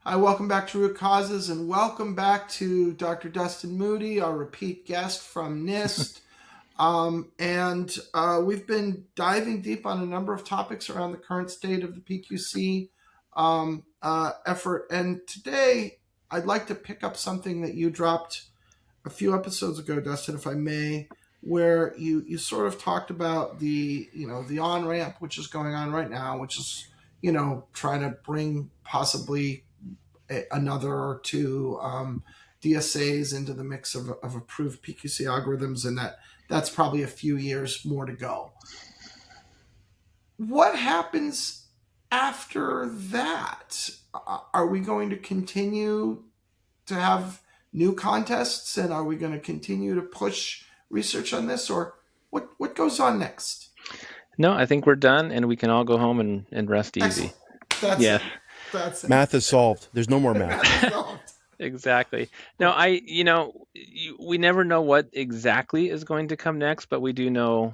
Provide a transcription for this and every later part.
Hi, welcome back to Root Causes, and welcome back to Dr. Dustin Moody, our repeat guest from NIST. And we've been diving deep on a number of topics around the current state of the PQC effort. And today, I'd like to pick up something that you dropped a few episodes ago, Dustin, if I may, where you sort of talked about the on ramp, which is going on right now, which is trying to bring possibly another or two DSAs into the mix of approved PQC algorithms, and that's probably a few years more to go. What happens after that? Are we going to continue to have new contests, and are we going to continue to push research on this, or what goes on next? No, I think we're done, and we can all go home and rest easy. Excellent. That's Yes, it. That's it. Math is solved. There's no more math. exactly. No, we never know what exactly is going to come next, but we do know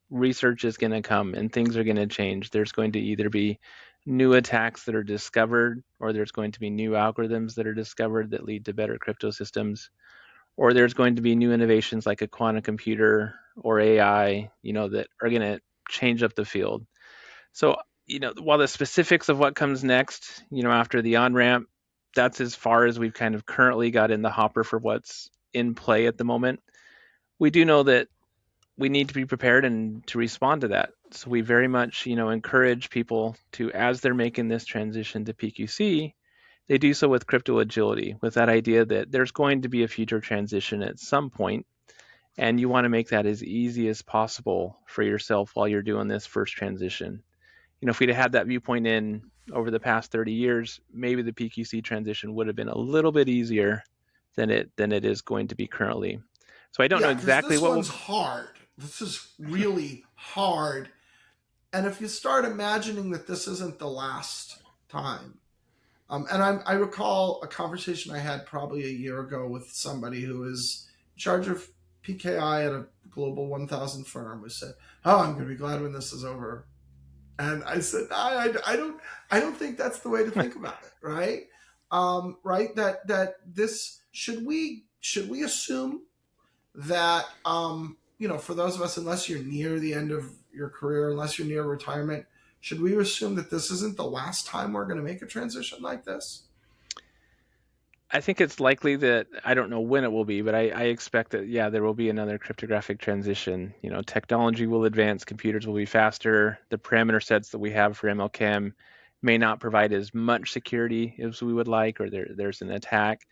research is going to come and things are going to change. There's going to either be new attacks that are discovered, or there's going to be new algorithms that are discovered that lead to better crypto systems, or there's going to be new innovations like a quantum computer or AI, that are going to change up the field. So, while the specifics of what comes next, after the on-ramp, that's as far as we've kind of currently got in the hopper for what's in play at the moment. We do know that we need to be prepared and to respond to that. So we very much, encourage people to, as they're making this transition to PQC, they do so with crypto agility, with that idea that there's going to be a future transition at some point, and you want to make that as easy as possible for yourself while you're doing this first transition. If we'd had that viewpoint in over the past 30 years, maybe the PQC transition would have been a little bit easier than it is going to be currently. So I don't know exactly this what one's hard. This is really hard. And if you start imagining that this isn't the last time, and I recall a conversation I had probably a year ago with somebody who is in charge of PKI at a global 1,000 firm, who said, "Oh, I'm going to be glad when this is over." And I said, I don't think that's the way to think about it, right? Right? That this should we assume that for those of us, unless you're near the end of your career, unless you're near retirement, should we assume that this isn't the last time we're going to make a transition like this? I think it's likely that, I don't know when it will be, but I expect that, yeah, there will be another cryptographic transition. Technology will advance, computers will be faster. The parameter sets that we have for MLChem may not provide as much security as we would like, or there's an attack.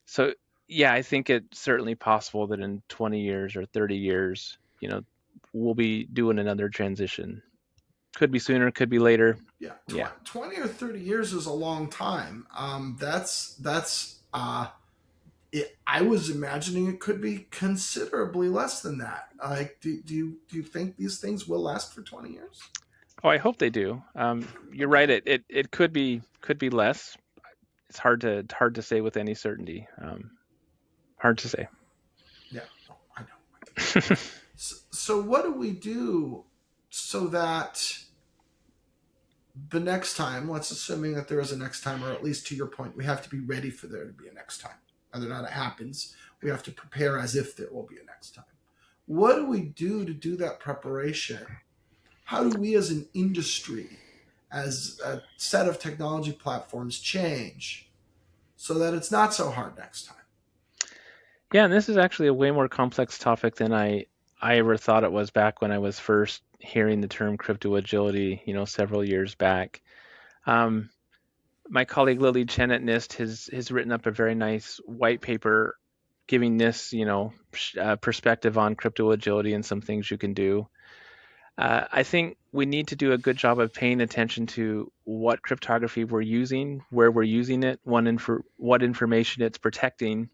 So, yeah, I think it's certainly possible that in 20 years or 30 years, we'll be doing another transition. Could be sooner, could be later. Yeah, Yeah. 20 or 30 years is a long time. I was imagining it could be considerably less than that. Like, do you think these things will last for 20 years? Oh, I hope they do. You're right. It could be less. It's hard to say with any certainty. Hard to say. Yeah, no, I know. So what do we do so that the next time, let's assuming that there is a next time, or at least to your point, we have to be ready for there to be a next time. Whether or not it happens, we have to prepare as if there will be a next time. What do we do to do that preparation? How do we as an industry, as a set of technology platforms, change so that it's not so hard next time? Yeah, and this is actually a way more complex topic than I ever thought it was back when I was first hearing the term crypto agility, several years back. Um, my colleague Lily Chen at NIST has written up a very nice white paper giving this, perspective on crypto agility and some things you can do. I think we need to do a good job of paying attention to what cryptography we're using, where we're using it, what information it's protecting.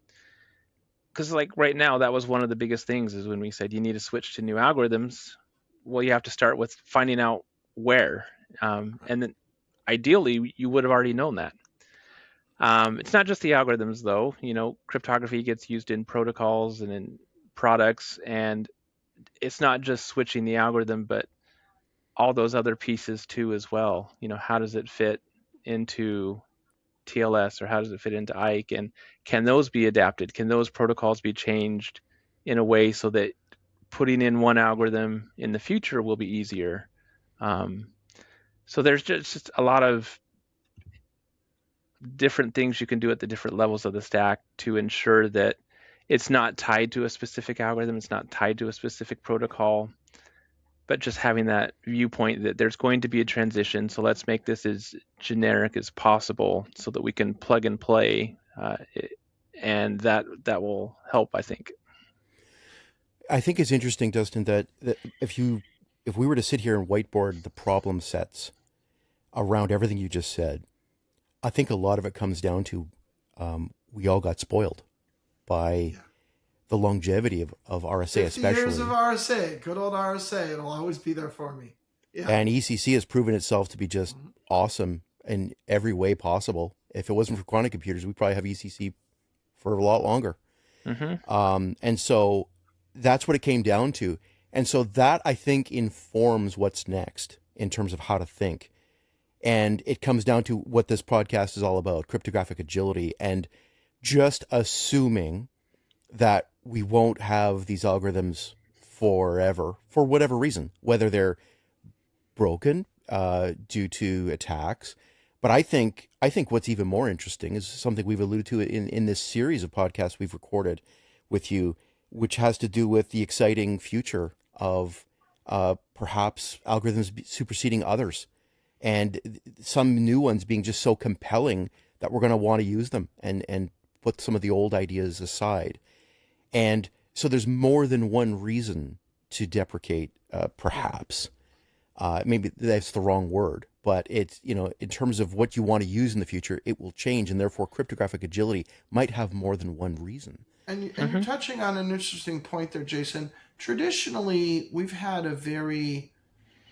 Because like right now, that was one of the biggest things is when we said you need to switch to new algorithms. Well, you have to start with finding out where, and then ideally you would have already known that. It's not just the algorithms though. Cryptography gets used in protocols and in products, and it's not just switching the algorithm, but all those other pieces too as well. How does it fit into TLS, or how does it fit into Ike, and can those be adapted? Can those protocols be changed in a way so that putting in one algorithm in the future will be easier? So there's just a lot of different things you can do at the different levels of the stack to ensure that it's not tied to a specific algorithm, it's not tied to a specific protocol, but just having that viewpoint that there's going to be a transition. So let's make this as generic as possible so that we can plug and play, and that will help, I think. I think it's interesting, Dustin, that if we were to sit here and whiteboard the problem sets around everything you just said, I think a lot of it comes down to we all got spoiled by the longevity of RSA, 50 especially. years of RSA, good old RSA. It'll always be there for me. Yeah. And ECC has proven itself to be just awesome in every way possible. If it wasn't for quantum computers, we'd probably have ECC for a lot longer. And so that's what it came down to. And so that, I think, informs what's next in terms of how to think. And it comes down to what this podcast is all about, cryptographic agility, and just assuming that we won't have these algorithms forever for whatever reason, whether they're broken due to attacks. But I think what's even more interesting is something we've alluded to in this series of podcasts we've recorded with you, which has to do with the exciting future of perhaps algorithms superseding others, and some new ones being just so compelling that we're going to want to use them and put some of the old ideas aside. And so there's more than one reason to deprecate, perhaps. Maybe that's the wrong word, but it's, in terms of what you want to use in the future, it will change, and therefore cryptographic agility might have more than one reason. And you're touching on an interesting point there, Jason. Traditionally, we've had a very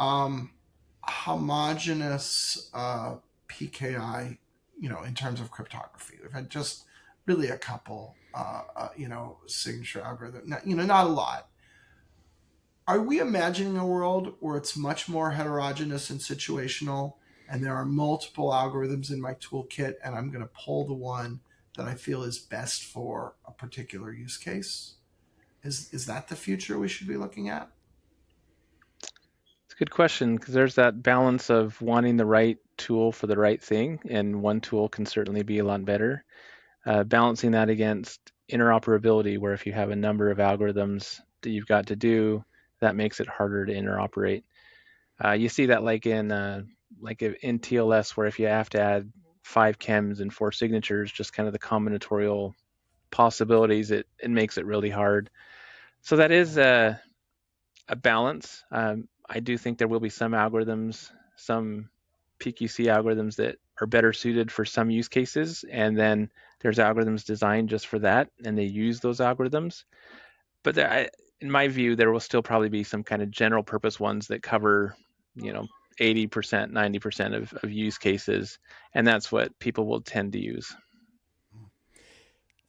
homogeneous PKI, in terms of cryptography. We've had just really a couple, signature algorithm. Not a lot. Are we imagining a world where it's much more heterogeneous and situational, and there are multiple algorithms in my toolkit, and I'm going to pull the one that I feel is best for a particular use case? Is that the future we should be looking at? It's a good question, because there's that balance of wanting the right tool for the right thing, and one tool can certainly be a lot better. Balancing that against interoperability, where if you have a number of algorithms that you've got to do, that makes it harder to interoperate. You see that like in TLS, where if you have to add 5 chems and 4 signatures, just kind of the combinatorial possibilities, it makes it really hard. So that is a balance. I do think there will be some algorithms, some PQC algorithms that are better suited for some use cases, and then there's algorithms designed just for that, and they use those algorithms. But in my view, there will still probably be some kind of general purpose ones that cover, 80%, 90% of use cases, and that's what people will tend to use.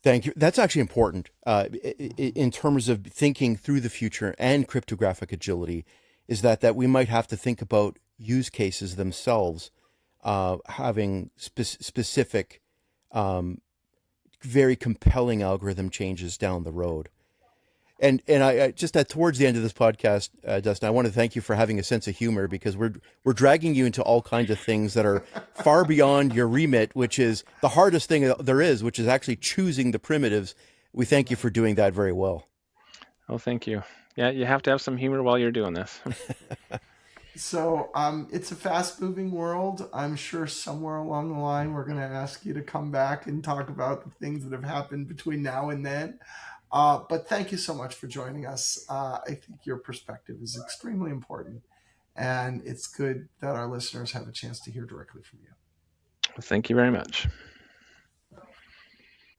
Thank you. That's actually important in terms of thinking through the future and cryptographic agility, is that we might have to think about use cases themselves having specific, very compelling algorithm changes down the road. And I just towards the end of this podcast, Dustin, I want to thank you for having a sense of humor, because we're dragging you into all kinds of things that are far beyond your remit, which is the hardest thing there is, which is actually choosing the primitives. We thank you for doing that very well. Oh, thank you. Yeah, you have to have some humor while you're doing this. So it's a fast-moving world. I'm sure somewhere along the line we're going to ask you to come back and talk about the things that have happened between now and then. But thank you so much for joining us. I think your perspective is extremely important, and it's good that our listeners have a chance to hear directly from you. Thank you very much.